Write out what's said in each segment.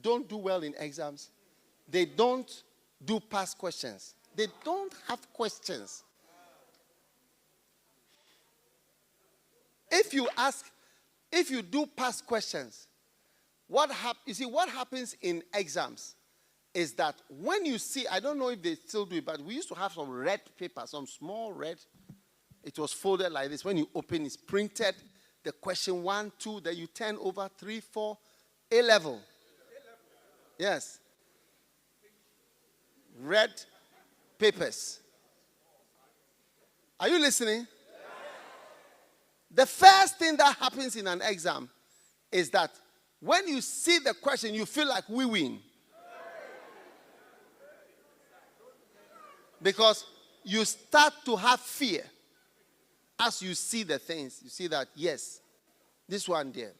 don't do well in exams, they don't do past questions. They don't have questions. If you do past questions, what happens in exams is that when you see, I don't know if they still do it, but we used to have some red paper, some small red. It was folded like this. When you open, it's printed. The question 1, 2, then you turn over 3, 4, A level. Yes. Red papers. Are you listening? The first thing that happens in an exam is that when you see the question, you feel like we win. Because you start to have fear as you see the things. You see that, yes, this one there,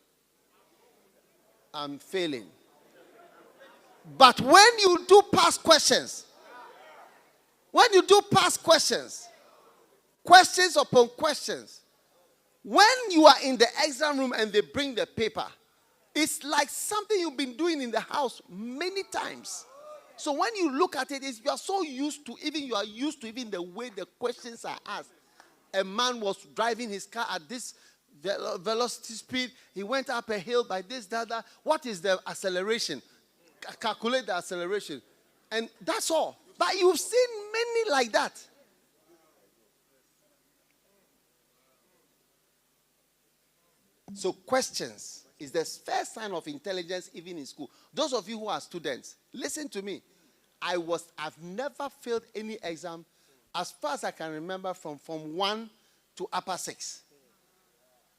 I'm failing. But when you do past questions, questions upon questions, when you are in the exam room and they bring the paper, it's like something you've been doing in the house many times. So when you look at it, you are used to even the way the questions are asked. A man was driving his car at this velocity speed. He went up a hill by this, that. What is the acceleration? Calculate the acceleration. And that's all. But you've seen many like that. So questions is the first sign of intelligence even in school. Those of you who are students, listen to me. I've never failed any exam as far as I can remember from Form 1 to Upper 6.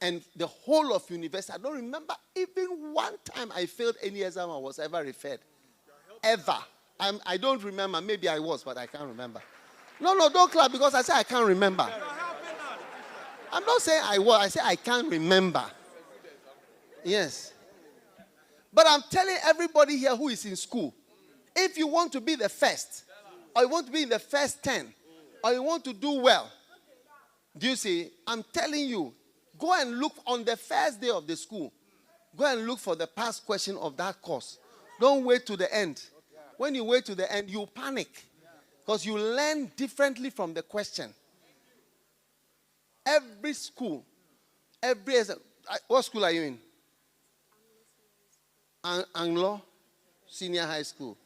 And the whole of university, I don't remember even one time I failed any exam I was ever referred. Ever. I don't remember. Maybe I was, but I can't remember. No, don't clap because I say I can't remember. I'm not saying I was. I say I can't remember. Yes. But I'm telling everybody here who is in school, if you want to be the first, or you want to be in the first 10, or you want to do well, do you see? I'm telling you, go and look on the first day of the school. Go and look for the past question of that course. Don't wait to the end. When you wait to the end, you panic. Because you learn differently from the question. Every school, what school are you in? Anglo Senior High School.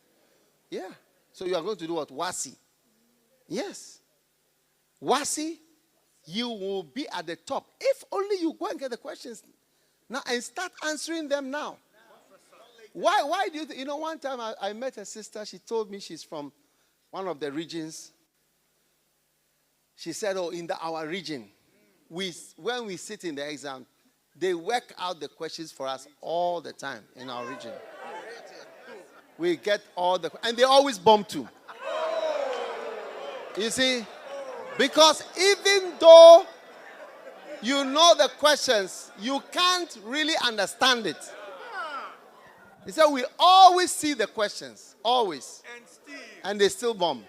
Yeah. So you are going to do what? WASI. Yes. WASI, you will be at the top. If only you go and get the questions now and start answering them now. Why do you think? You know, one time I met a sister. She told me she's from one of the regions. She said, in our region, when we sit in the exam, they work out the questions for us all the time in our region. We get and they always bomb too. You see? Because even though you know the questions, you can't really understand it. He said we always see the questions. Always. And they still bomb.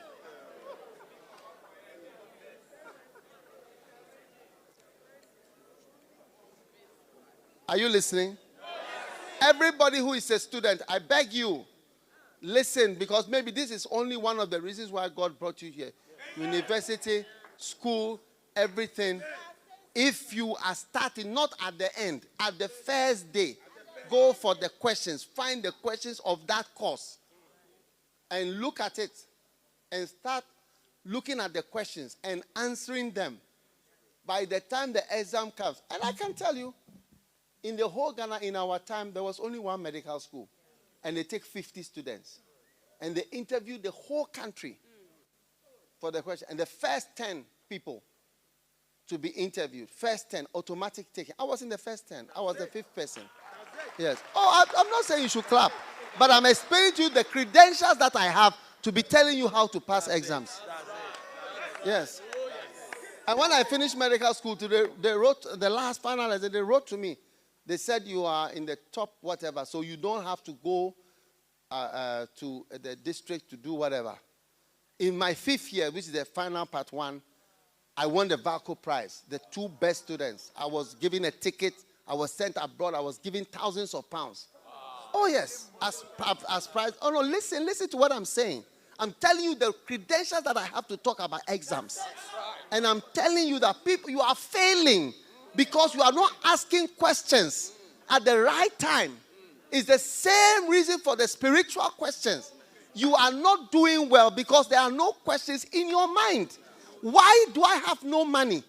Are you listening? Everybody who is a student, I beg you, listen, because maybe this is only one of the reasons why God brought you here. University, school, everything. If you are starting, not at the end, at the first day, go for the questions. Find the questions of that course. And look at it. And start looking at the questions and answering them. By the time the exam comes. And I can tell you, in the whole Ghana, in our time, there was only one medical school. And they take 50 students. And they interview the whole country for the question. And the first 10 people to be interviewed, first 10, automatic taking. I was in the first 10. I was the 5th person. Yes. I'm not saying you should clap. But I'm explaining to you the credentials that I have to be telling you how to pass exams. Yes. And when I finished medical school, they wrote, the last finalizer, they wrote to me. They said you are in the top whatever, so you don't have to go to the district to do whatever. In my 5th year, which is the final part 1, I won the VALCO prize, the 2 best students. I was given a ticket. I was sent abroad. I was given thousands of pounds. Wow. Oh, yes. As prize. Oh, no, listen to what I'm saying. I'm telling you the credentials that I have to talk about exams. And I'm telling you that people, you are failing because you are not asking questions at the right time. It's the same reason for the spiritual questions. You are not doing well because there are no questions in your mind. Why do I have no money?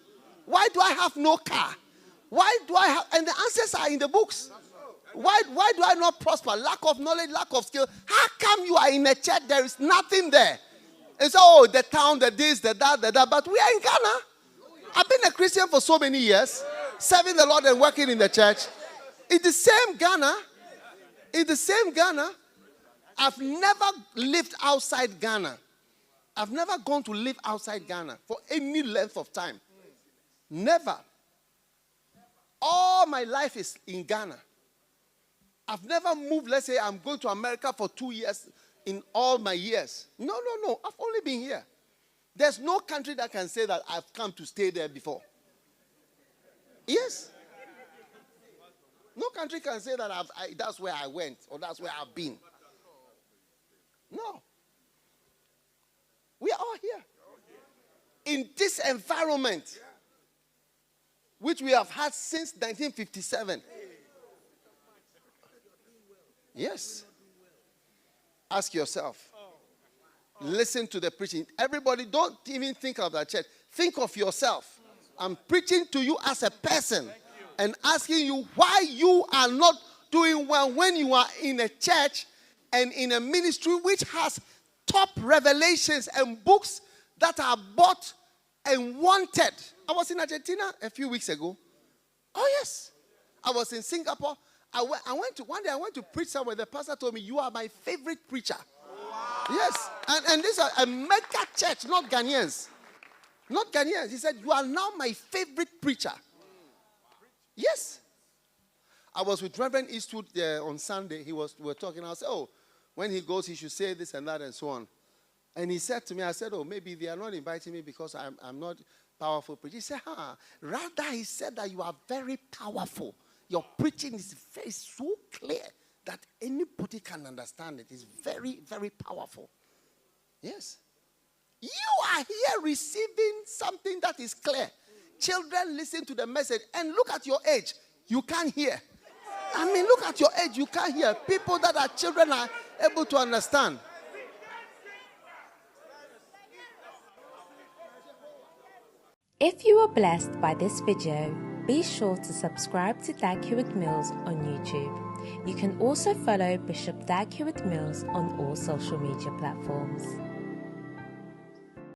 Why do I have no car? Why do I have... And the answers are in the books. Why do I not prosper? Lack of knowledge, lack of skill. How come you are in a church, there is nothing there? And so, oh, the town, the this, the that, the that. But we are in Ghana. I've been a Christian for so many years, serving the Lord and working in the church. It's the same Ghana. It's the same Ghana. I've never lived outside Ghana. I've never gone to live outside Ghana for any length of time. Never. All my life is in Ghana. I've never moved, let's say I'm going to America for 2 years in all my years. No. I've only been here. There's no country that can say that I've come to stay there before. Yes. No country can say that that's where I went or that's where I've been. No. We are all here. In this environment, which we have had since 1957. Yes. Ask yourself. Listen to the preaching. Everybody, don't even think of that church. Think of yourself. I'm preaching to you as a person and asking you why you are not doing well when you are in a church and in a ministry which has top revelations and books that are bought and wanted. I was in Argentina a few weeks ago. Oh, yes. I was in Singapore. One day I went to preach somewhere. The pastor told me, you are my favorite preacher. Wow. Yes. And this is a mega church, not Ghanaians. Not Ghanaians. He said, you are now my favorite preacher. Yes. I was with Reverend Eastwood on Sunday. We were talking. I said, oh, when he goes, he should say this and that and so on. And he said to me, I said, oh, maybe they are not inviting me because I'm not powerful preacher. He said, rather he said that you are very powerful. Your preaching is so clear that anybody can understand it. It's very, very powerful. Yes. You are here receiving something that is clear. Children listen to the message and look at your age. You can't hear. I mean, look at your age. You can't hear. People that are children are able to understand. If you were blessed by this video, be sure to subscribe to Dag Heward-Mills on YouTube. You can also follow Bishop Dag Heward-Mills on all social media platforms.